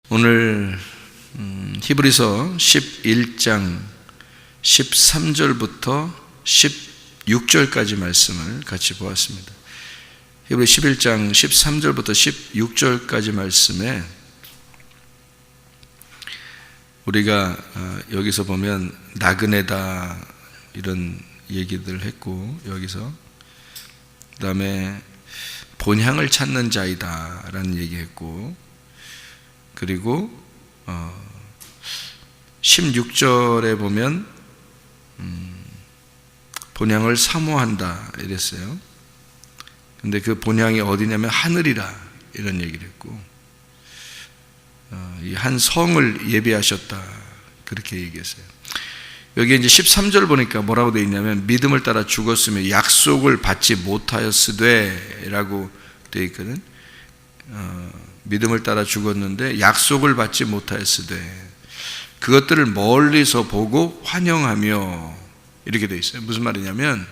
오늘 히브리서 11장 13절부터 16절까지 말씀을 같이 보았습니다. 히브리 11장 13절부터 16절까지 말씀에 우리가 여기서 보면 나그네다 이런 얘기들 했고, 여기서 그 다음에 본향을 찾는 자이다 라는 얘기했고, 그리고 16절에 보면 본향을 사모한다 이랬어요. 근데 그 본향이 어디냐면 하늘이라 이런 얘기를 했고, 이 한 성을 예비하셨다 그렇게 얘기했어요. 여기 이제 13절 보니까 뭐라고 되어 있냐면 믿음을 따라 죽었으며 약속을 받지 못하였으되 라고 되어 있거든. 믿음을 따라 죽었는데 약속을 받지 못하였으되 그것들을 멀리서 보고 환영하며 이렇게 되어 있어요. 무슨 말이냐면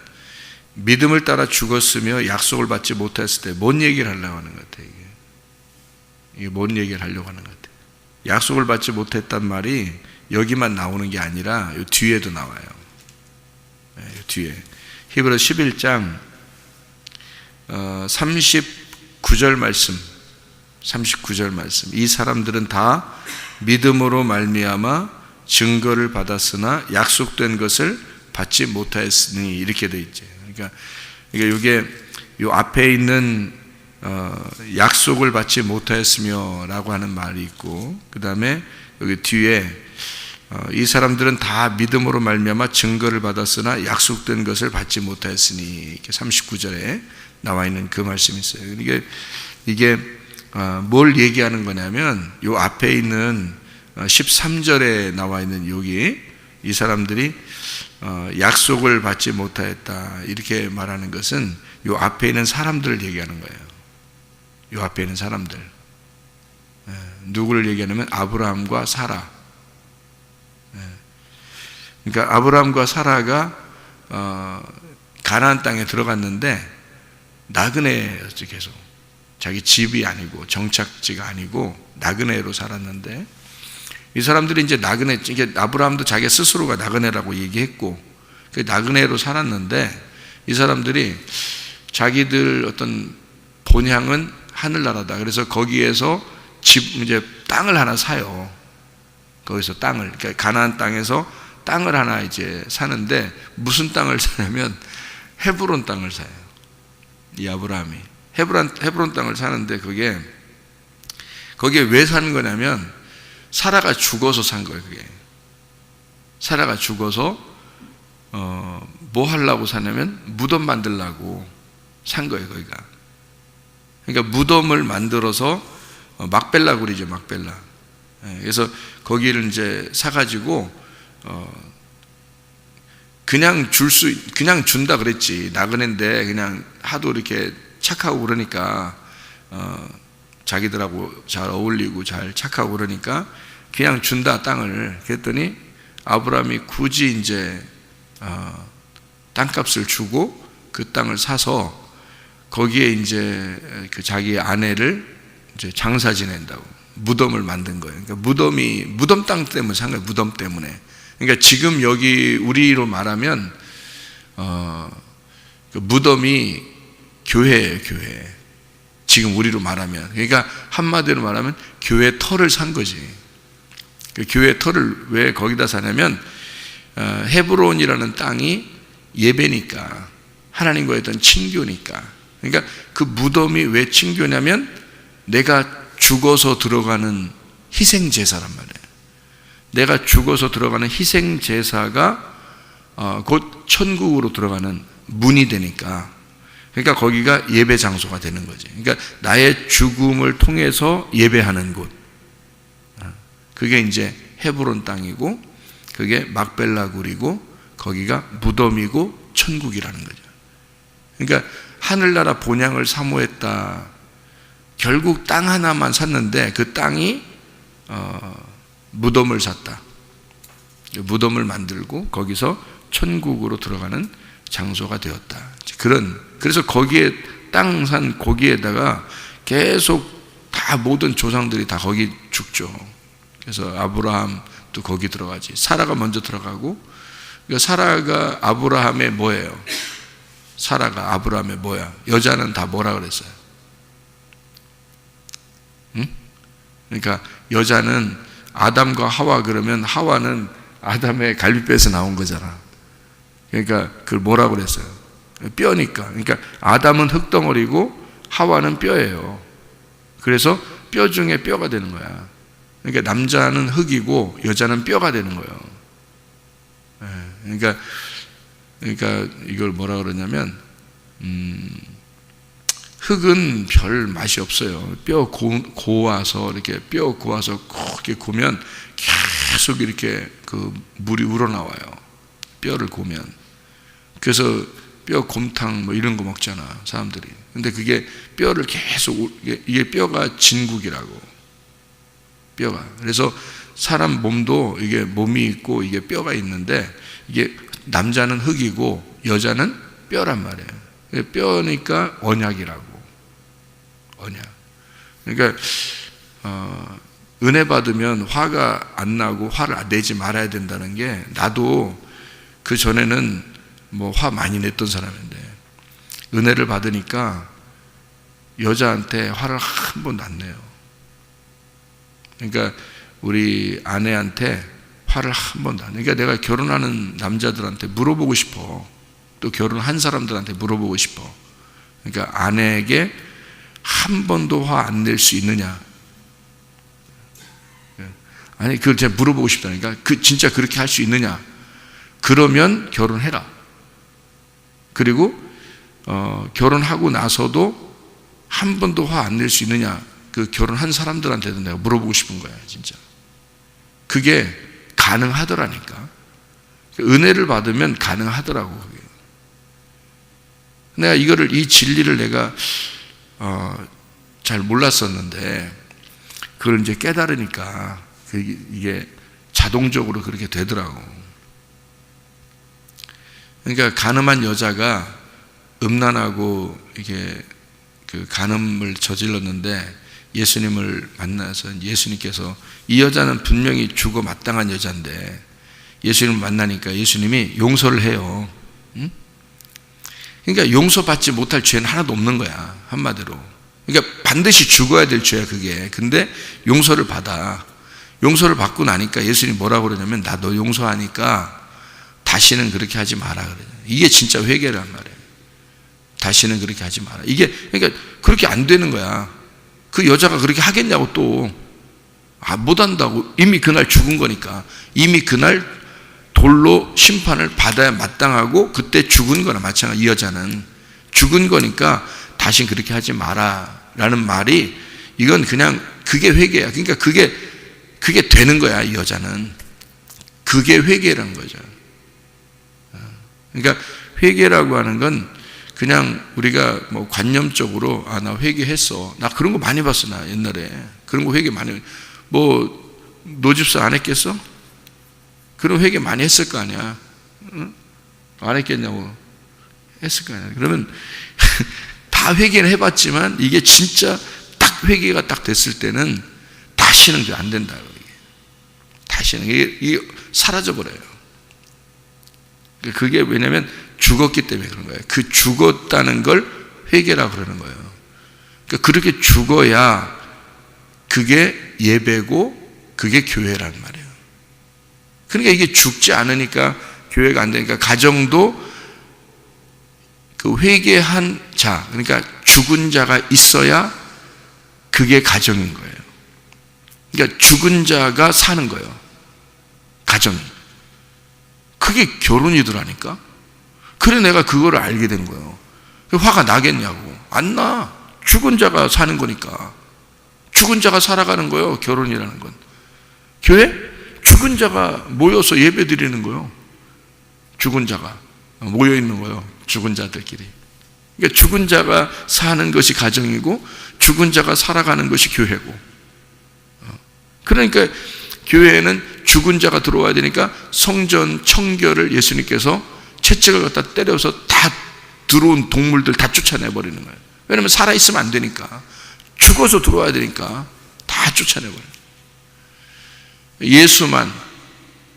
믿음을 따라 죽었으며 약속을 받지 못했을 때 뭔 얘기를 하려고 하는 것 같아요. 이게 뭔 얘기를 하려고 하는 것 같아요. 약속을 받지 못했단 말이 여기만 나오는 게 아니라 이 뒤에도 나와요. 뒤에 히브리 11장 39절 말씀, 39절 말씀. 이 사람들은 다 믿음으로 말미암아 증거를 받았으나 약속된 것을 받지 못하였으니 이렇게 돼 있죠. 그러니까 이게 요 앞에 있는 약속을 받지 못하였으며 라고 하는 말이 있고, 그 다음에 여기 뒤에 이 사람들은 다 믿음으로 말미암아 증거를 받았으나 약속된 것을 받지 못하였으니 이렇게 39절에 나와 있는 그 말씀이 있어요. 이게 뭘 얘기하는 거냐면 요 앞에 있는 13절에 나와 있는 여기 이 사람들이 약속을 받지 못하였다 이렇게 말하는 것은 요 앞에 있는 사람들을 얘기하는 거예요. 요 앞에 있는 사람들. 누구를 얘기하냐면 아브라함과 사라. 그러니까 아브라함과 사라가 가나안 땅에 들어갔는데 나그네였지. 계속 자기 집이 아니고 정착지가 아니고 나그네로 살았는데, 이 사람들이 이제 나그네, 이게 아브라함도 자기 스스로가 나그네라고 얘기했고 그 나그네로 살았는데, 이 사람들이 자기들 어떤 본향은 하늘나라다. 그래서 거기에서 이제 땅을 하나 사요. 거기서 땅을, 그러니까 가나안 땅에서 땅을 하나 이제 사는데, 무슨 땅을 사냐면 헤브론 땅을 사요. 이 아브라함이 헤브론 땅을 사는데 거기에 왜 산 거냐면 사라가 죽어서 산 거예요. 그게 사라가 죽어서 뭐 하려고 사냐면 무덤 만들려고 산 거예요. 거기가. 그러니까 무덤을 만들어서 막벨라 그러죠. 막벨라. 그래서 거기를 이제 사가지고 그냥 준다 그랬지. 나그네인데 그냥 하도 이렇게 착하고 그러니까 자기들하고 잘 어울리고 잘 착하고 그러니까 그냥 준다 땅을. 그랬더니 아브라함이 굳이 이제 땅값을 주고 그 땅을 사서 거기에 이제 그 자기의 아내를 이제 장사 지낸다고 무덤을 만든 거예요. 그러니까 무덤 땅 때문에 산 거예요. 무덤 때문에. 그러니까 지금 여기 우리로 말하면 그 무덤이 교회예요. 교회. 지금 우리로 말하면, 그러니까 한마디로 말하면 교회 터를 산 거지. 그 교회 터를 왜 거기다 사냐면 헤브론이라는 땅이 예배니까, 하나님과의 어떤 친교니까. 그러니까 그 무덤이 왜 친교냐면 내가 죽어서 들어가는 희생제사란 말이에요. 내가 죽어서 들어가는 희생제사가 곧 천국으로 들어가는 문이 되니까, 그러니까 거기가 예배 장소가 되는 거지. 그러니까 나의 죽음을 통해서 예배하는 곳, 그게 이제 헤브론 땅이고 그게 막벨라 굴이고 거기가 무덤이고 천국이라는 거죠. 그러니까 하늘나라 본향을 사모했다. 결국 땅 하나만 샀는데 그 땅이 무덤을 샀다. 무덤을 만들고 거기서 천국으로 들어가는 장소가 되었다. 그래서 거기에 땅 산 거기에다가 계속 다 모든 조상들이 다 거기 죽죠. 그래서 아브라함도 거기 들어가지. 사라가 먼저 들어가고, 그러니까 사라가 아브라함의 뭐예요? 사라가 아브라함의 뭐야? 여자는 다 뭐라 그랬어요? 응? 그러니까 여자는 아담과 하와, 그러면 하와는 아담의 갈비뼈에서 나온 거잖아. 그러니까 그걸 뭐라고 그랬어요? 뼈니까. 그러니까 아담은 흙덩어리고 하와는 뼈예요. 그래서 뼈 중에 뼈가 되는 거야. 그러니까 남자는 흙이고 여자는 뼈가 되는 거예요. 그러니까 이걸 뭐라 그러냐면, 흙은 별 맛이 없어요. 뼈 고와서 이렇게 뼈 고와서 이렇게 고면 계속 이렇게 그 물이 우러나와요. 뼈를 고면. 그래서 뼈 곰탕 뭐 이런 거 먹잖아, 사람들이. 근데 그게 뼈를 계속, 이게 뼈가 진국이라고. 뼈가. 그래서 사람 몸도 이게 몸이 있고 이게 뼈가 있는데, 이게 남자는 흙이고 여자는 뼈란 말이에요. 뼈니까 언약이라고. 언약. 그러니까 은혜 받으면 화가 안 나고 화를 내지 말아야 된다는 게, 나도 그 전에는 뭐 화 많이 냈던 사람인데 은혜를 받으니까 여자한테 화를 한 번도 안 내요. 그러니까 우리 아내한테 화를 한 번도 안 내요. 그러니까 내가 결혼하는 남자들한테 물어보고 싶어. 또 결혼한 사람들한테 물어보고 싶어. 그러니까 아내에게 한 번도 화 안 낼 수 있느냐? 아니, 그걸 제가 물어보고 싶다니까. 진짜 그렇게 할 수 있느냐? 그러면 결혼해라. 그리고 결혼하고 나서도 한 번도 화 안 낼 수 있느냐? 그 결혼한 사람들한테도 내가 물어보고 싶은 거야, 진짜. 그게 가능하더라니까. 은혜를 받으면 가능하더라고, 그게. 내가 이 진리를 내가 잘 몰랐었는데, 그걸 이제 깨달으니까 이게 자동적으로 그렇게 되더라고. 그러니까 가늠한 여자가 음란하고 이게 그 간음을 저질렀는데, 예수님을 만나서 예수님께서, 이 여자는 분명히 죽어 마땅한 여자인데 예수님을 만나니까 예수님이 용서를 해요. 응? 그러니까 용서받지 못할 죄는 하나도 없는 거야, 한마디로. 그러니까 반드시 죽어야 될 죄야, 그게. 근데 용서를 받아. 용서를 받고 나니까 예수님이 뭐라고 그러냐면, 나 너 용서하니까 다시는 그렇게 하지 마라 그래요. 이게 진짜 회개란 말이에요. 다시는 그렇게 하지 마라. 이게, 그러니까 그렇게 안 되는 거야. 그 여자가 그렇게 하겠냐고 또. 못한다고. 이미 그날 죽은 거니까. 이미 그날 돌로 심판을 받아야 마땅하고, 그때 죽은 거나 마찬가지. 이 여자는 죽은 거니까 다신 그렇게 하지 마라 라는 말이, 이건 그냥 그게 회개야. 그러니까 그게 되는 거야, 이 여자는. 그게 회개라는 거죠. 그러니까 회개라고 하는 건 그냥 우리가 뭐 관념적으로, 나 회개했어. 나 그런 거 많이 봤어, 나 옛날에. 그런 거 회개 많이. 뭐 노집사 안 했겠어? 그런 회개 많이 했을 거 아니야. 응? 안 했겠냐고. 했을 거 아니야. 그러면 다 회개를 해봤지만, 이게 진짜 딱 회개가 딱 됐을 때는 다시는 안 된다. 다시는 이게 사라져버려요. 그게 왜냐면 죽었기 때문에 그런 거예요. 그 죽었다는 걸 회개라고 그러는 거예요. 그러니까 그렇게 죽어야 그게 예배고 그게 교회라는 말이에요. 그러니까 이게 죽지 않으니까 교회가 안 되니까, 가정도 그 회개한 자, 그러니까 죽은 자가 있어야 그게 가정인 거예요. 그러니까 죽은 자가 사는 거예요, 가정이. 그게 결혼이더라니까. 그래 내가 그거를 알게 된 거예요. 화가 나겠냐고. 안 나. 죽은 자가 사는 거니까. 죽은 자가 살아가는 거예요, 결혼이라는 건. 교회? 죽은 자가 모여서 예배 드리는 거예요. 죽은 자가 모여 있는 거예요, 죽은 자들끼리. 그러니까 죽은 자가 사는 것이 가정이고, 죽은 자가 살아가는 것이 교회고. 그러니까 교회에는 죽은 자가 들어와야 되니까 성전 청결을 예수님께서 채찍을 갖다 때려서 다 들어온 동물들 다 쫓아내버리는 거예요. 왜냐하면 살아있으면 안 되니까. 죽어서 들어와야 되니까 다 쫓아내버려요. 예수만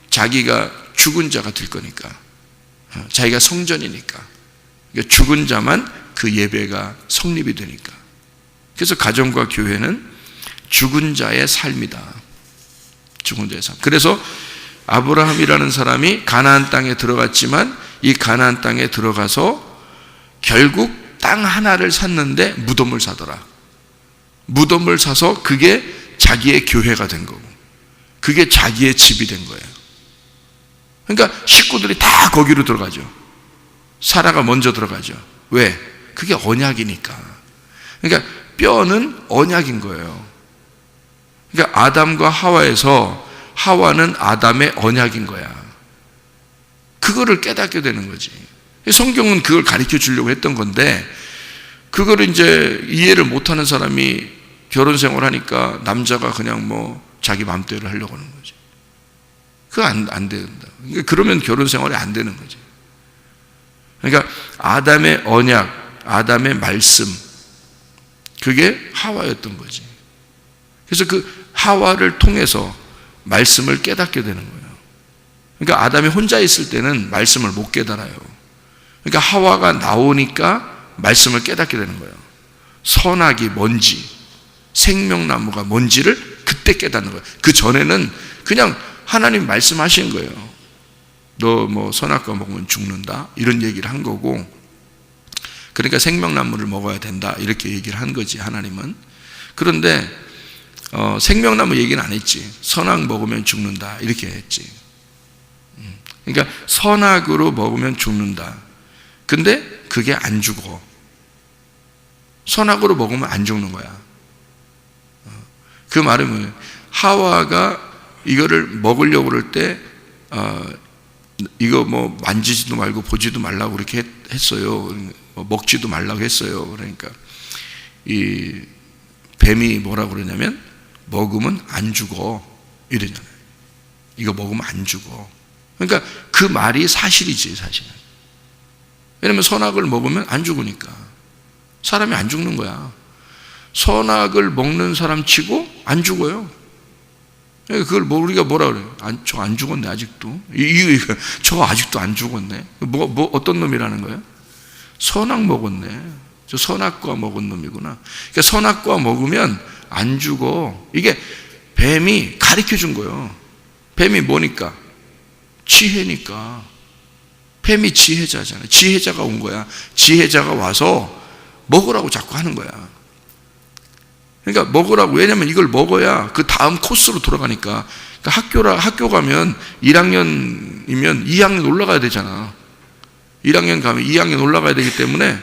자기가 죽은 자가 될 거니까, 자기가 성전이니까, 그러니까 죽은 자만 그 예배가 성립이 되니까. 그래서 가정과 교회는 죽은 자의 삶이다. 죽은 자의 삶. 그래서 아브라함이라는 사람이 가나안 땅에 들어갔지만 이 가나안 땅에 들어가서 결국 땅 하나를 샀는데 무덤을 사더라. 무덤을 사서 그게 자기의 교회가 된 거고, 그게 자기의 집이 된 거예요. 그러니까 식구들이 다 거기로 들어가죠. 사라가 먼저 들어가죠. 왜? 그게 언약이니까. 그러니까 뼈는 언약인 거예요. 그러니까 아담과 하와에서 하와는 아담의 언약인 거야. 그거를 깨닫게 되는 거지. 성경은 그걸 가르쳐 주려고 했던 건데, 그거를 이제 이해를 못하는 사람이 결혼 생활하니까 남자가 그냥 뭐 자기 마음대로 하려고 하는 거지. 그거 안 된다. 그러니까 그러면 결혼 생활이 안 되는 거지. 그러니까 아담의 언약, 아담의 말씀, 그게 하와였던 거지. 그래서 그 하와를 통해서 말씀을 깨닫게 되는 거예요. 그러니까 아담이 혼자 있을 때는 말씀을 못 깨달아요. 그러니까 하와가 나오니까 말씀을 깨닫게 되는 거예요. 선악이 뭔지, 생명나무가 뭔지를 그때 깨닫는 거예요. 그 전에는 그냥 하나님 말씀하신 거예요. 너 뭐 선악과 먹으면 죽는다, 이런 얘기를 한 거고, 그러니까 생명나무를 먹어야 된다, 이렇게 얘기를 한 거지 하나님은. 그런데 생명나무 얘기는 안 했지. 선악 먹으면 죽는다, 이렇게 했지. 그러니까 선악으로 먹으면 죽는다. 근데 그게 안 죽어. 선악으로 먹으면 안 죽는 거야. 그 말은 뭐예요? 하와가 이거를 먹으려고 그럴 때 이거 뭐 만지지도 말고 보지도 말라고 그렇게 했어요. 먹지도 말라고 했어요. 그러니까 이 뱀이 뭐라고 그러냐면 먹으면 안 죽어, 이러잖아요. 이거 먹으면 안 죽어. 그러니까 그 말이 사실이지, 사실은. 왜냐면 선악을 먹으면 안 죽으니까. 사람이 안 죽는 거야. 선악을 먹는 사람 치고 안 죽어요. 그걸 우리가 뭐라 그래요? 저 안 죽었네, 아직도. 저 아직도 안 죽었네. 어떤 놈이라는 거예요? 선악 먹었네. 저 선악과 먹은 놈이구나. 그러니까 선악과 먹으면 안 죽어. 이게 뱀이 가르쳐 준 거예요. 뱀이 뭐니까? 지혜니까. 뱀이 지혜자잖아요. 지혜자가 온 거야. 지혜자가 와서 먹으라고 자꾸 하는 거야. 그러니까 먹으라고. 왜냐면 이걸 먹어야 그 다음 코스로 돌아가니까. 그러니까 학교 가면 1학년이면 2학년 올라가야 되잖아. 1학년 가면 2학년 올라가야 되기 때문에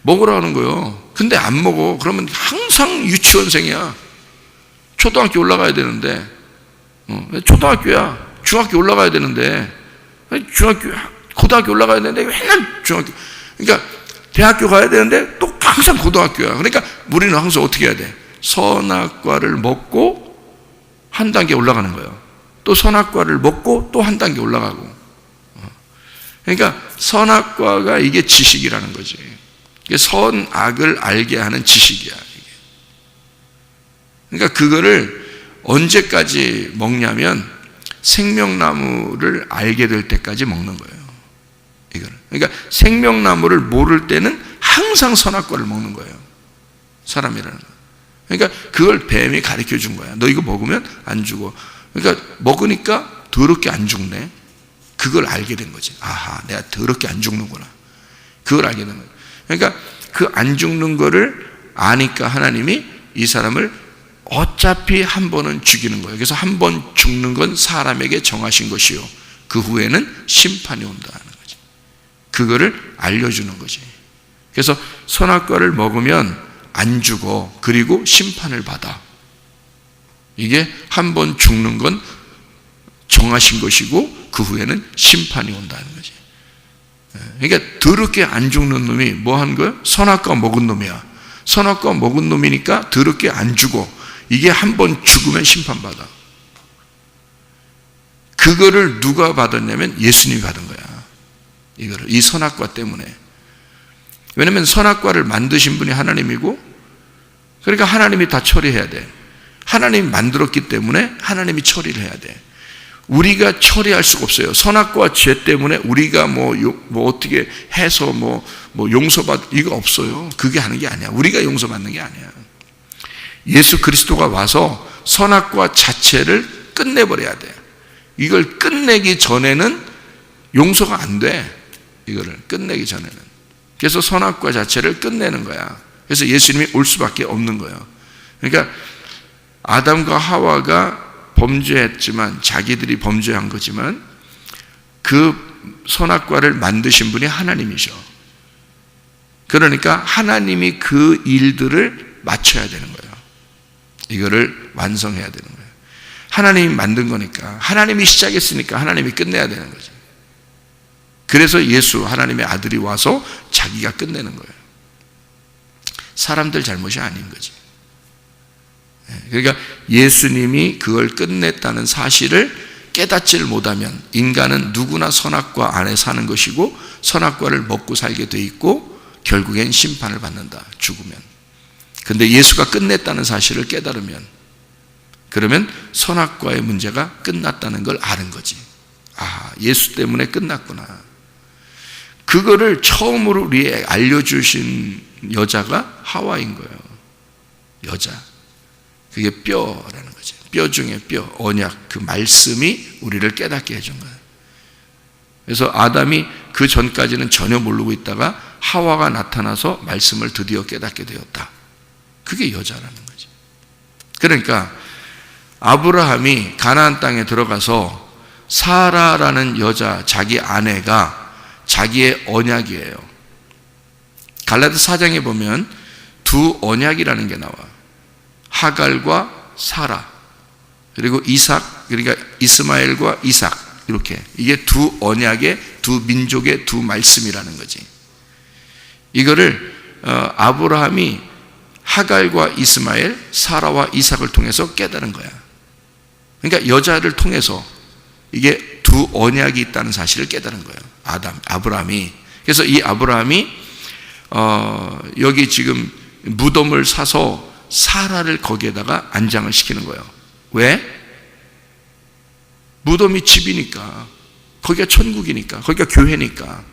먹으라 하는 거예요. 근데 안 먹어. 그러면 항상 유치원생이야. 초등학교 올라가야 되는데, 초등학교야. 중학교 올라가야 되는데, 고등학교 올라가야 되는데 맨날 중학교. 그러니까 대학교 가야 되는데 또 항상 고등학교야. 그러니까 우리는 항상 어떻게 해야 돼? 선악과를 먹고 한 단계 올라가는 거예요. 또 선악과를 먹고 또 한 단계 올라가고. 그러니까 선악과가 이게 지식이라는 거지. 이게 선악을 알게 하는 지식이야. 그러니까 그거를 언제까지 먹냐면 생명나무를 알게 될 때까지 먹는 거예요. 이거를. 그러니까 생명나무를 모를 때는 항상 선악과를 먹는 거예요. 사람이라는 거. 그러니까 그걸 뱀이 가르쳐 준 거야. 너 이거 먹으면 안 죽어. 그러니까 먹으니까 더럽게 안 죽네. 그걸 알게 된 거지. 아하, 내가 더럽게 안 죽는구나. 그걸 알게 된 거야. 그러니까 그 안 죽는 거를 아니까 하나님이 이 사람을 어차피 한 번은 죽이는 거예요. 그래서 한 번 죽는 건 사람에게 정하신 것이요, 그 후에는 심판이 온다는 거지. 그거를 알려주는 거지. 그래서 선악과를 먹으면 안 죽어. 그리고 심판을 받아. 이게 한 번 죽는 건 정하신 것이고 그 후에는 심판이 온다는 거지. 그러니까 더럽게 안 죽는 놈이 뭐 한 거예요? 선악과 먹은 놈이야. 선악과 먹은 놈이니까 더럽게 안 죽어. 이게 한 번 죽으면 심판받아. 그거를 누가 받았냐면 예수님이 받은 거야. 이거를, 이 선악과 때문에. 왜냐면 선악과를 만드신 분이 하나님이고 그러니까 하나님이 다 처리해야 돼. 하나님이 만들었기 때문에 하나님이 처리를 해야 돼. 우리가 처리할 수가 없어요. 선악과 죄 때문에 우리가 뭐 어떻게 해서 용서받, 이거 없어요. 그게 하는 게 아니야. 우리가 용서받는 게 아니야. 예수 그리스도가 와서 선악과 자체를 끝내버려야 돼. 이걸 끝내기 전에는 용서가 안 돼. 이거를 끝내기 전에는. 그래서 선악과 자체를 끝내는 거야. 그래서 예수님이 올 수밖에 없는 거예요. 그러니까 아담과 하와가 범죄했지만, 자기들이 범죄한 거지만 그 선악과를 만드신 분이 하나님이죠. 그러니까 하나님이 그 일들을 맞춰야 되는 거예요. 이거를 완성해야 되는 거예요. 하나님이 만든 거니까, 하나님이 시작했으니까 하나님이 끝내야 되는 거죠. 그래서 예수, 하나님의 아들이 와서 자기가 끝내는 거예요. 사람들 잘못이 아닌 거지. 그러니까 예수님이 그걸 끝냈다는 사실을 깨닫지를 못하면 인간은 누구나 선악과 안에 사는 것이고 선악과를 먹고 살게 돼 있고 결국엔 심판을 받는다, 죽으면. 근데 예수가 끝냈다는 사실을 깨달으면, 그러면 선악과의 문제가 끝났다는 걸 아는 거지. 아, 예수 때문에 끝났구나. 그거를 처음으로 우리에게 알려주신 여자가 하와인 거예요. 여자. 그게 뼈라는 거죠. 뼈 중에 뼈, 언약, 그 말씀이 우리를 깨닫게 해준 거예요. 그래서 아담이 그 전까지는 전혀 모르고 있다가 하와가 나타나서 말씀을 드디어 깨닫게 되었다. 그게 여자라는 거죠. 그러니까 아브라함이 가나안 땅에 들어가서 사라라는 여자, 자기 아내가 자기의 언약이에요. 갈라디아 4장에 보면 두 언약이라는 게 나와. 하갈과 사라, 그리고 이삭, 그러니까 이스마엘과 이삭, 이렇게. 이게 두 언약의, 두 민족의 두 말씀이라는 거지. 이거를 아브라함이 하갈과 이스마엘, 사라와 이삭을 통해서 깨달은 거야. 그러니까 여자를 통해서 이게 두 언약이 있다는 사실을 깨달은 거예요. 아브라함이. 그래서 이 아브라함이 여기 지금 무덤을 사서 사라를 거기에다가 안장을 시키는 거예요. 왜? 무덤이 집이니까, 거기가 천국이니까, 거기가 교회니까,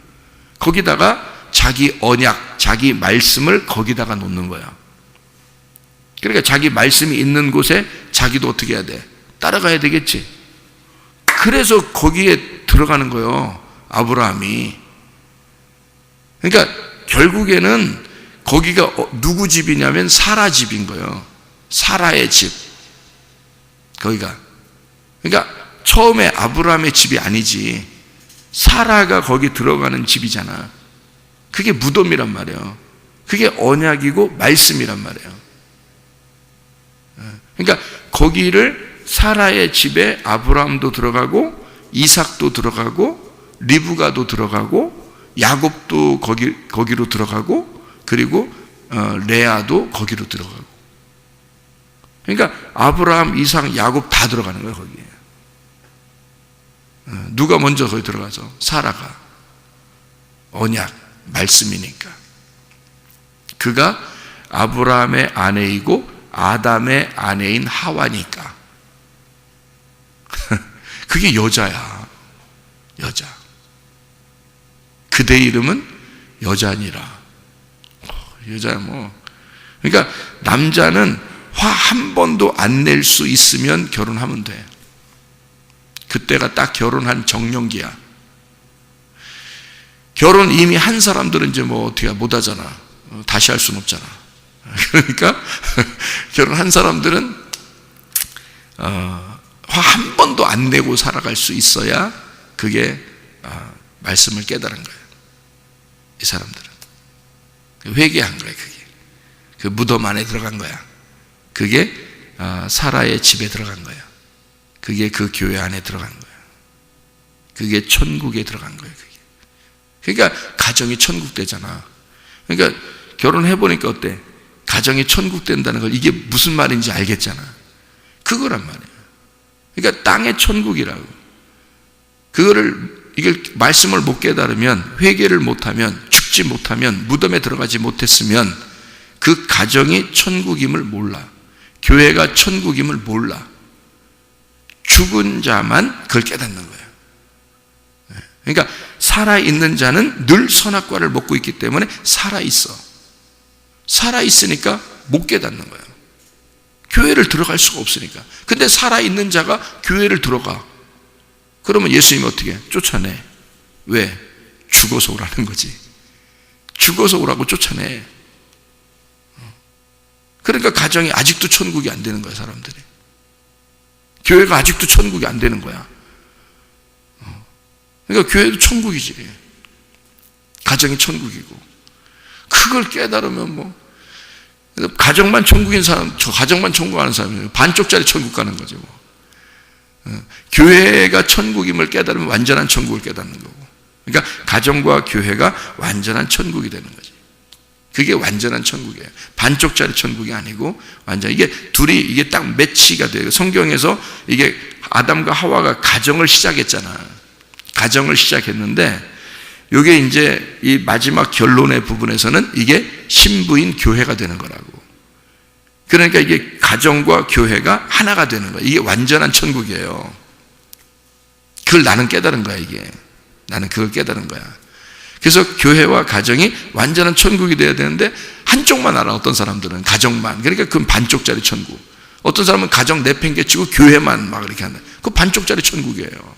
거기다가 자기 언약, 자기 말씀을 거기다가 놓는 거야. 그러니까 자기 말씀이 있는 곳에 자기도 어떻게 해야 돼? 따라가야 되겠지. 그래서 거기에 들어가는 거예요, 아브라함이. 그러니까 결국에는 거기가 누구 집이냐면 사라 집인 거예요. 사라의 집. 거기가. 그러니까 처음에 아브라함의 집이 아니지. 사라가 거기 들어가는 집이잖아. 그게 무덤이란 말이에요. 그게 언약이고 말씀이란 말이에요. 그러니까 거기를 사라의 집에 아브라함도 들어가고 이삭도 들어가고 리브가도 들어가고 야곱도 거기로 들어가고 그리고 레아도 거기로 들어가고. 그러니까 아브라함, 이삭, 야곱 다 들어가는 거예요, 거기에. 누가 먼저 거기 들어가죠? 사라가. 언약, 말씀이니까. 그가 아브라함의 아내이고 아담의 아내인 하와니까. 그게 여자야. 여자. 그대 이름은 여자니라. 여자야 뭐. 그러니까 남자는 화 한 번도 안 낼 수 있으면 결혼하면 돼. 그때가 딱 결혼한 정년기야. 결혼 이미 한 사람들은 이제 뭐 어떻게 못 하잖아. 다시 할 수는 없잖아. 그러니까 결혼한 사람들은 화 한 번도 안 내고 살아갈 수 있어야 그게 말씀을 깨달은 거예요. 이 사람들은 회개한 거예요. 그게 그 무덤 안에 들어간 거야. 그게 사라의 집에 들어간 거야. 그게 그 교회 안에 들어간 거야. 그게 천국에 들어간 거예요. 그게. 그러니까 가정이 천국 되잖아. 그러니까 결혼해 보니까 어때? 가정이 천국 된다는 걸 이게 무슨 말인지 알겠잖아. 그거란 말이야. 그러니까 땅의 천국이라고. 그거를 이걸 말씀을 못 깨달으면, 회개를 못하면, 죽지 못하면, 무덤에 들어가지 못했으면 그 가정이 천국임을 몰라. 교회가 천국임을 몰라. 죽은 자만 그걸 깨닫는 거예요. 그러니까 살아있는 자는 늘 선악과를 먹고 있기 때문에 살아있어. 살아있으니까 못 깨닫는 거예요. 교회를 들어갈 수가 없으니까. 근데 살아있는 자가 교회를 들어가. 그러면 예수님이 어떻게 해? 쫓아내. 왜? 죽어서 오라는 거지. 죽어서 오라고 쫓아내. 그러니까 가정이 아직도 천국이 안 되는 거야, 사람들이. 교회가 아직도 천국이 안 되는 거야. 그러니까 교회도 천국이지. 가정이 천국이고. 그걸 깨달으면 뭐, 가정만 천국인 사람, 저 가정만 천국 가는 사람이에요. 반쪽짜리 천국 가는 거죠. 뭐. 교회가 천국임을 깨달으면 완전한 천국을 깨닫는 거고. 그러니까 가정과 교회가 완전한 천국이 되는 거지. 그게 완전한 천국이에요. 반쪽짜리 천국이 아니고 완전 이게 둘이 이게 딱 매치가 돼요. 성경에서 이게 아담과 하와가 가정을 시작했잖아. 가정을 시작했는데 이게 이제 이 마지막 결론의 부분에서는 이게 신부인 교회가 되는 거라고. 그러니까 이게 가정과 교회가 하나가 되는 거야. 이게 완전한 천국이에요. 그걸 나는 깨달은 거야, 이게. 나는 그걸 깨달은 거야. 그래서 교회와 가정이 완전한 천국이 돼야 되는데 한쪽만 알아. 어떤 사람들은 가정만. 그러니까 그건 반쪽짜리 천국. 어떤 사람은 가정 내팽개치고 교회만 막 이렇게 한다. 그거 반쪽짜리 천국이에요.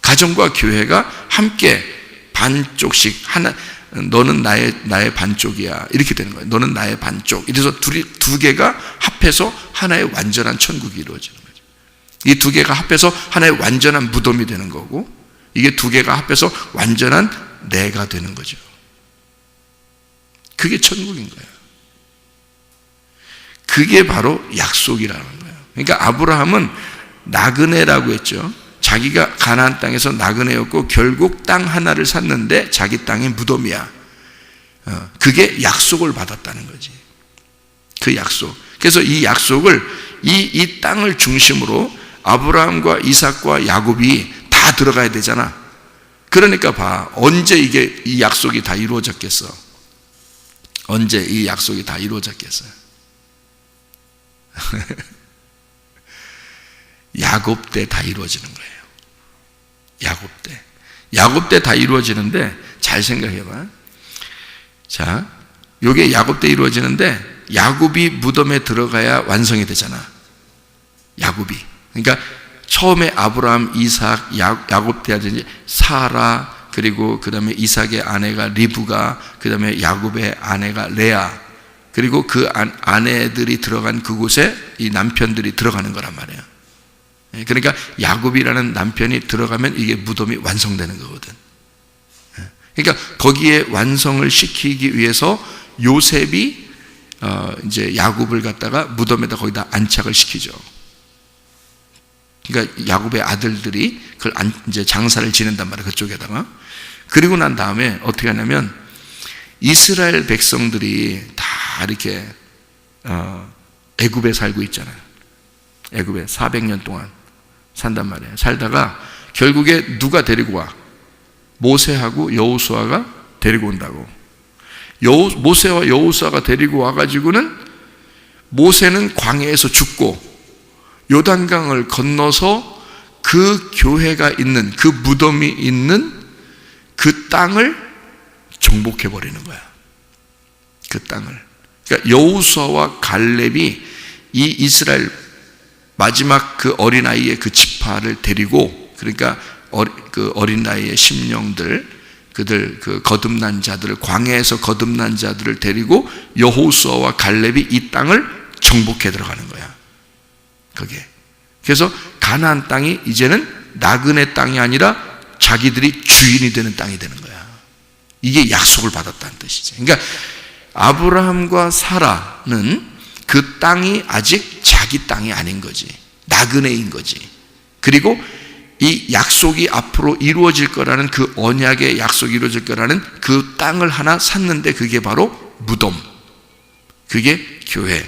가정과 교회가 함께 반쪽씩 하나, 너는 나의 반쪽이야. 이렇게 되는 거예요. 너는 나의 반쪽. 이래서 두 개가 합해서 하나의 완전한 천국이 이루어지는 거죠. 이 두 개가 합해서 하나의 완전한 무덤이 되는 거고, 이게 두 개가 합해서 완전한 내가 되는 거죠. 그게 천국인 거예요. 그게 바로 약속이라는 거예요. 그러니까 아브라함은 나그네라고 했죠. 자기가 가나안 땅에서 나그네였고 결국 땅 하나를 샀는데 자기 땅이 무덤이야. 그게 약속을 받았다는 거지. 그 약속. 그래서 이 약속을 이 땅을 중심으로 아브라함과 이삭과 야곱이 다 들어가야 되잖아. 그러니까 봐. 언제 이게 이 약속이 다 이루어졌겠어? 언제 이 약속이 다 이루어졌겠어요? 야곱 때 다 이루어지는 거예요. 야곱 때 다 이루어지는데 잘 생각해봐. 자, 요게 야곱 때 이루어지는데 야곱이 무덤에 들어가야 완성이 되잖아. 야곱이. 그러니까 처음에 아브라함, 이삭, 야곱 때 하든지 사라, 그리고 그 다음에 이삭의 아내가 리브가, 그 다음에 야곱의 아내가 레아, 그리고 그 아내들이 들어간 그곳에 이 남편들이 들어가는 거란 말이에요. 그러니까 야곱이라는 남편이 들어가면 이게 무덤이 완성되는 거거든. 그러니까 거기에 완성을 시키기 위해서 요셉이 이제 야곱을 갖다가 무덤에다 거기다 안착을 시키죠. 그러니까 야곱의 아들들이 그걸 이제 장사를 지낸단 말이에요. 그쪽에다가. 그리고 난 다음에 어떻게 하냐면 이스라엘 백성들이 다 이렇게 애굽에 살고 있잖아요. 애굽에 400년 동안 산단 말이에요. 살다가 결국에 누가 데리고 와? 모세하고 여호수아가 데리고 온다고. 모세와 여호수아가 데리고 와가지고는 모세는 광야에서 죽고 요단강을 건너서 그 교회가 있는, 그 무덤이 있는 그 땅을 정복해버리는 거야. 그 땅을. 그러니까 여호수아와 갈렙이 이 이스라엘 마지막 그 어린아이의 그 지파를 데리고, 그러니까 그 어린아이의 심령들, 그들 그 거듭난 자들을, 광야에서 거듭난 자들을 데리고 여호수아와 갈렙이 이 땅을 정복해 들어가는 거야. 그게. 그래서 가나안 땅이 이제는 나그네 땅이 아니라 자기들이 주인이 되는 땅이 되는 거야. 이게 약속을 받았다는 뜻이지. 그러니까 아브라함과 사라는 그 땅이 아직 자기 땅이 아닌 거지. 나그네인 거지. 그리고 이 약속이 앞으로 이루어질 거라는, 그 언약의 약속이 이루어질 거라는 그 땅을 하나 샀는데 그게 바로 무덤. 그게 교회.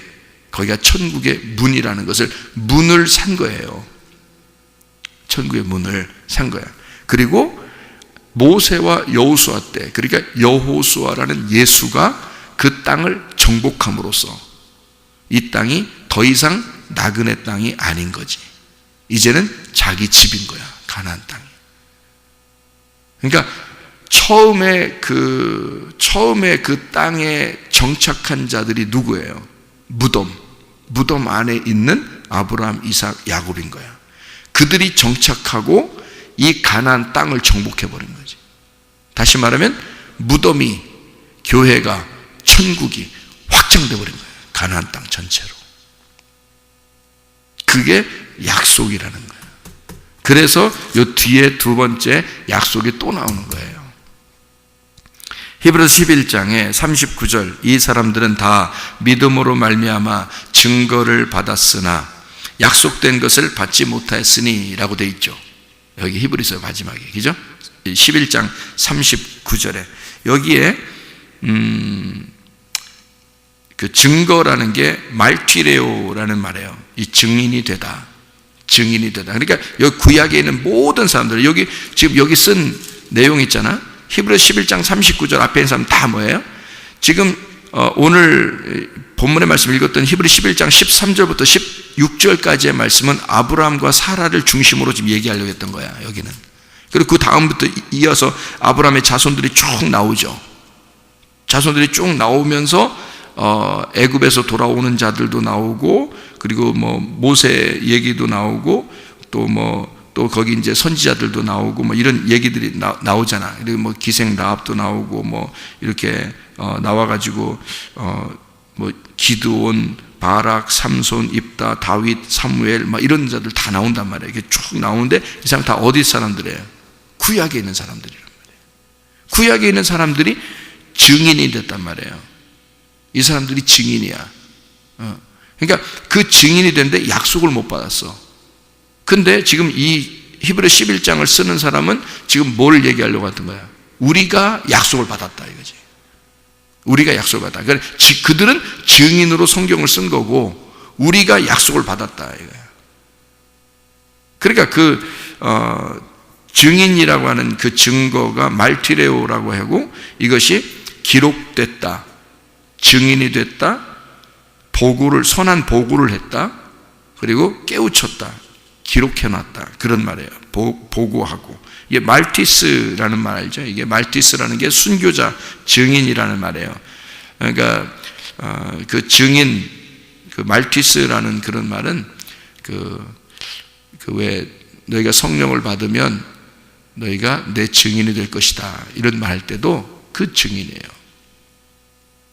거기가 천국의 문이라는 것을, 문을 산 거예요. 천국의 문을 산 거야. 그리고 모세와 여호수아 때, 그러니까 여호수아라는 예수가 그 땅을 정복함으로써 이 땅이 더 이상 나그네 땅이 아닌 거지. 이제는 자기 집인 거야, 가나안 땅이. 그러니까 처음에 그 땅에 정착한 자들이 누구예요? 무덤 안에 있는 아브라함, 이삭, 야곱인 거야. 그들이 정착하고 이 가나안 땅을 정복해 버린 거지. 다시 말하면 무덤이, 교회가, 천국이 확장돼 버린 거예요, 가나안 땅 전체로. 그게 약속이라는 거예요. 그래서 요 뒤에 두 번째 약속이 또 나오는 거예요. 히브리서 11장에 39절, 이 사람들은 다 믿음으로 말미암아 증거를 받았으나 약속된 것을 받지 못하였으니 라고 돼 있죠. 여기 히브리서 마지막에, 그죠? 11장 39절에 여기에 그 증거라는 게 말티레오라는 말이에요. 이 증인이 되다. 그러니까 여기 구약에 있는 모든 사람들, 지금 여기 쓴 내용 있잖아. 히브리서 11장 39절 앞에 있는 사람 다 뭐예요? 지금 오늘 본문의 말씀 읽었던 히브리 11장 13절부터 16절까지의 말씀은 아브라함과 사라를 중심으로 지금 얘기하려고 했던 거야, 여기는. 그리고 그 다음부터 이어서 아브라함의 자손들이 쭉 나오죠. 자손들이 쭉 나오면서 애굽에서 돌아오는 자들도 나오고, 그리고 뭐 모세 얘기도 나오고, 또 거기 이제 선지자들도 나오고, 뭐 이런 얘기들이 나오잖아. 그리고 뭐 기생 라합도 나오고, 뭐 이렇게 나와가지고 뭐 기드온, 바락, 삼손, 입다, 다윗, 사무엘, 막 이런 자들 다 나온단 말이에요. 이게 쭉 나오는데 이 사람 다 어디 사람들이에요? 구약에 있는 사람들이란 말이에요. 구약에 있는 사람들이 증인이 됐단 말이에요. 이 사람들이 증인이야. 그러니까 그 증인이 됐는데 약속을 못 받았어. 근데 지금 이 히브리 11장을 쓰는 사람은 지금 뭘 얘기하려고 하던 거야? 우리가 약속을 받았다 이거지. 우리가 약속을 받았다. 그러니까 그들은 증인으로 성경을 쓴 거고 우리가 약속을 받았다 이거야. 그러니까 그 증인이라고 하는 그 증거가 말티레오라고 하고, 이것이 기록됐다, 증인이 됐다, 선한 보고를 했다, 그리고 깨우쳤다, 기록해놨다, 그런 말이에요. 보고하고. 이게 말티스라는 말 알죠? 이게 말티스라는 게 순교자, 증인이라는 말이에요. 그러니까 그 증인, 그 말티스라는 그런 말은 왜 너희가 성령을 받으면 너희가 내 증인이 될 것이다, 이런 말 할 때도 그 증인이에요.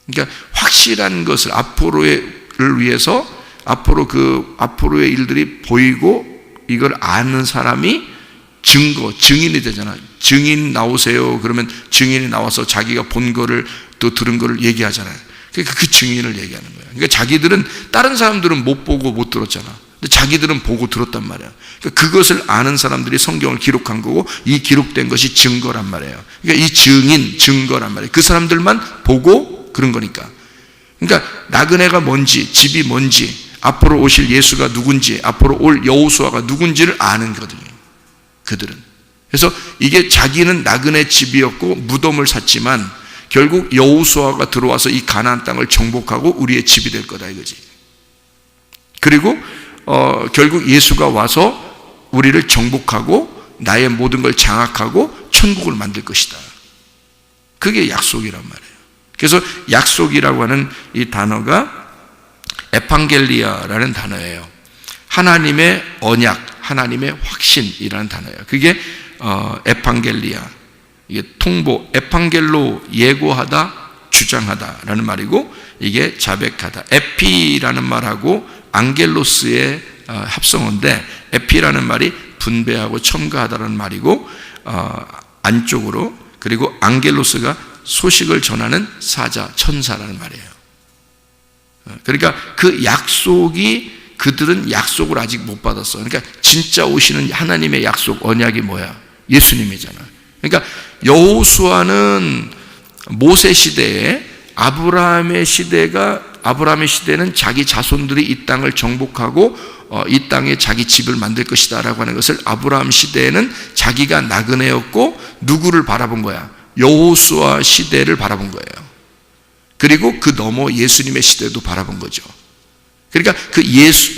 그러니까 확실한 것을 앞으로를 위해서 앞으로의 일들이 보이고 이걸 아는 사람이 증인이 되잖아. 증인 나오세요. 그러면 증인이 나와서 자기가 본 거를 또 들은 거를 얘기하잖아요. 그러니까 그 증인을 얘기하는 거예요. 그러니까 자기들은, 다른 사람들은 못 보고 못 들었잖아. 근데 자기들은 보고 들었단 말이야. 그러니까 그것을 아는 사람들이 성경을 기록한 거고, 이 기록된 것이 증거란 말이에요. 그러니까 이 증거란 말이에요. 그 사람들만 보고 그런 거니까. 그러니까 나그네가 뭔지, 집이 뭔지, 앞으로 오실 예수가 누군지, 앞으로 올 여호수아가 누군지를 아는 거거든요, 그들은. 그래서 이게 자기는 나그네 집이었고 무덤을 샀지만 결국 여호수아가 들어와서 이 가나안 땅을 정복하고 우리의 집이 될 거다 이거지. 그리고 결국 예수가 와서 우리를 정복하고 나의 모든 걸 장악하고 천국을 만들 것이다. 그게 약속이란 말이에요. 그래서 약속이라고 하는 이 단어가 에판겔리아라는 단어예요. 하나님의 언약, 하나님의 확신이라는 단어예요. 그게 에판겔리아, 이게 통보, 에판겔로 예고하다, 주장하다라는 말이고, 이게 자백하다. 에피라는 말하고 앙겔로스의 합성어인데, 에피라는 말이 분배하고 첨가하다라는 말이고, 안쪽으로, 그리고 앙겔로스가 소식을 전하는 사자, 천사라는 말이에요. 그러니까 그 약속이, 그들은 약속을 아직 못 받았어. 그러니까 진짜 오시는 하나님의 약속, 언약이 뭐야? 예수님이잖아. 그러니까 여호수아는 모세 시대에, 아브라함의 시대는 자기 자손들이 이 땅을 정복하고 이 땅에 자기 집을 만들 것이다 라고 하는 것을, 아브라함 시대에는 자기가 나그네였고 누구를 바라본 거야? 여호수아 시대를 바라본 거예요. 그리고 그 너머 예수님의 시대도 바라본 거죠. 그러니까 그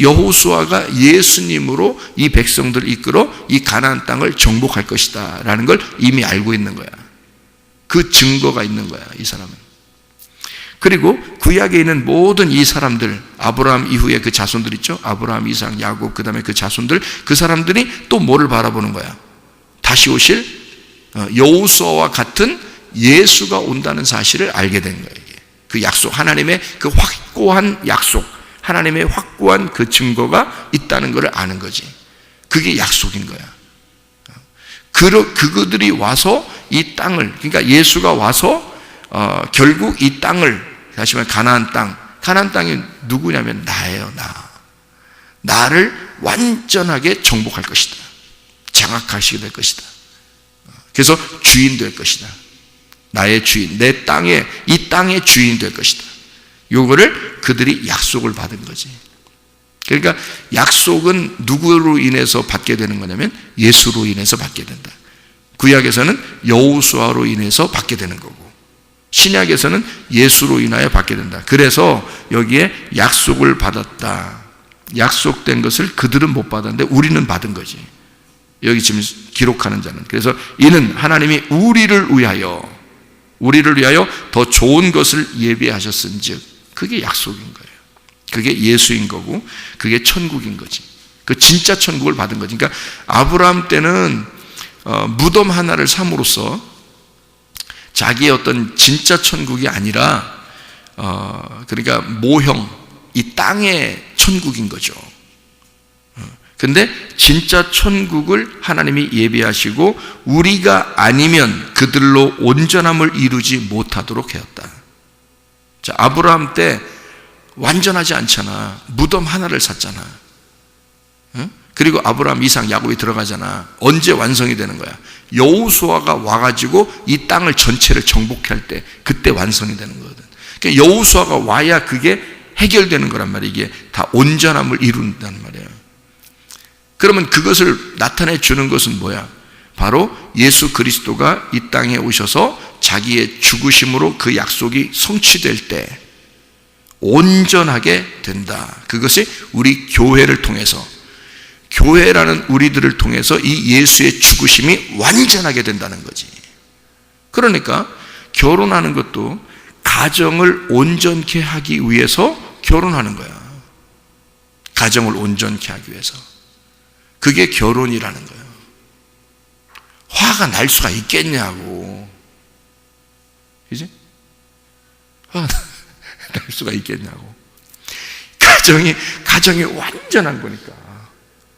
여호수아가 예수님으로 이 백성들을 이끌어 이 가나안 땅을 정복할 것이다 라는 걸 이미 알고 있는 거야. 그 증거가 있는 거야, 이 사람은. 그리고 구약에 있는 모든 이 사람들, 아브라함 이후에 그 자손들 있죠. 아브라함, 이삭, 야곱, 그 다음에 그 자손들, 그 사람들이 또 뭐를 바라보는 거야? 다시 오실 여호수아와 같은 예수가 온다는 사실을 알게 된 거예요. 이게. 그 약속, 하나님의 그 확고한 약속, 하나님의 확고한 그 증거가 있다는 것을 아는 거지. 그게 약속인 거야. 그들이 와서 이 땅을, 그러니까 예수가 와서 결국 이 땅을, 다시 말해 가나안 땅이 누구냐면 나예요. 나를 완전하게 정복할 것이다. 장악하시게 될 것이다. 그래서 주인 될 것이다. 나의 주인, 내 땅에, 이 땅의 주인 될 것이다. 요거를 그들이 약속을 받은 거지. 그러니까 약속은 누구로 인해서 받게 되는 거냐면 예수로 인해서 받게 된다. 구약에서는 여호수아로 인해서 받게 되는 거고, 신약에서는 예수로 인하여 받게 된다. 그래서 여기에 약속을 받았다. 약속된 것을 그들은 못 받았는데 우리는 받은 거지. 여기 지금 기록하는 자는. 그래서 이는 하나님이 우리를 위하여 더 좋은 것을 예비하셨은즉, 그게 약속인 거예요. 그게 예수인 거고, 그게 천국인 거지. 그 진짜 천국을 받은 거지. 그러니까 아브라함 때는 무덤 하나를 삼으로써 자기의 어떤 진짜 천국이 아니라 그러니까 모형, 이 땅의 천국인 거죠. 근데 진짜 천국을 하나님이 예비하시고 우리가 아니면 그들로 온전함을 이루지 못하도록 하였다. 자, 아브라함 때 완전하지 않잖아. 무덤 하나를 샀잖아. 응? 그리고 아브라함, 이삭, 야곱이 들어가잖아. 언제 완성이 되는 거야? 여호수아가 와가지고 이 땅을 전체를 정복할 때, 그때 완성이 되는 거거든. 그러니까 여호수아가 와야 그게 해결되는 거란 말이야. 이게 다 온전함을 이룬다는 말이에요. 그러면 그것을 나타내 주는 것은 뭐야? 바로 예수 그리스도가 이 땅에 오셔서 자기의 죽으심으로 그 약속이 성취될 때 온전하게 된다. 그것이 우리 교회를 통해서, 교회라는 우리들을 통해서 이 예수의 죽으심이 완전하게 된다는 거지. 그러니까 결혼하는 것도 가정을 온전케 하기 위해서 결혼하는 거야. 가정을 온전케 하기 위해서. 그게 결혼이라는 거예요. 화가 날 수가 있겠냐고. 그지? 화가 날 수가 있겠냐고. 가정이 완전한 거니까.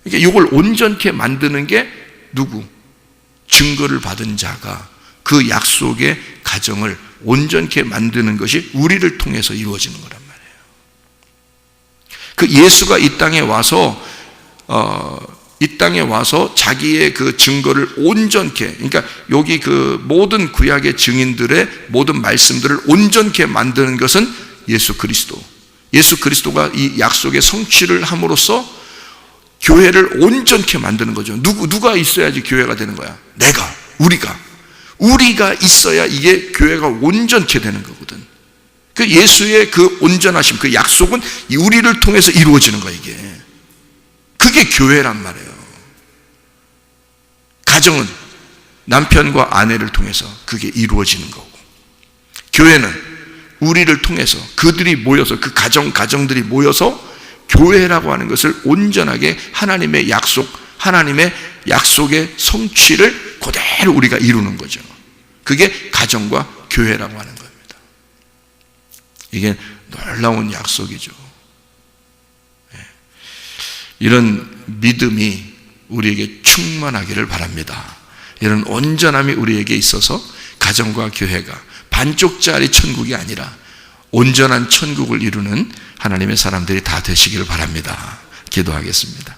그러니까 이걸 온전케 만드는 게 누구? 증거를 받은 자가 그 약속의 가정을 온전케 만드는 것이 우리를 통해서 이루어지는 거란 말이에요. 그 예수가 이 땅에 와서 자기의 그 증거를 온전케, 그러니까 여기 그 모든 구약의 증인들의 모든 말씀들을 온전케 만드는 것은 예수 그리스도가 이 약속의 성취를 함으로써 교회를 온전케 만드는 거죠. 누가 있어야지 교회가 되는 거야? 우리가 있어야 이게 교회가 온전케 되는 거거든. 그 예수의 그 온전하심, 그 약속은 우리를 통해서 이루어지는 거야, 이게. 그게 교회란 말이에요. 가정은 남편과 아내를 통해서 그게 이루어지는 거고, 교회는 우리를 통해서 그들이 모여서, 그 가정들이 모여서 교회라고 하는 것을 온전하게 하나님의 약속의 성취를 그대로 우리가 이루는 거죠. 그게 가정과 교회라고 하는 겁니다. 이게 놀라운 약속이죠. 이런 믿음이 우리에게 충만하기를 바랍니다. 이런 온전함이 우리에게 있어서 가정과 교회가 반쪽짜리 천국이 아니라 온전한 천국을 이루는 하나님의 사람들이 다 되시기를 바랍니다. 기도하겠습니다.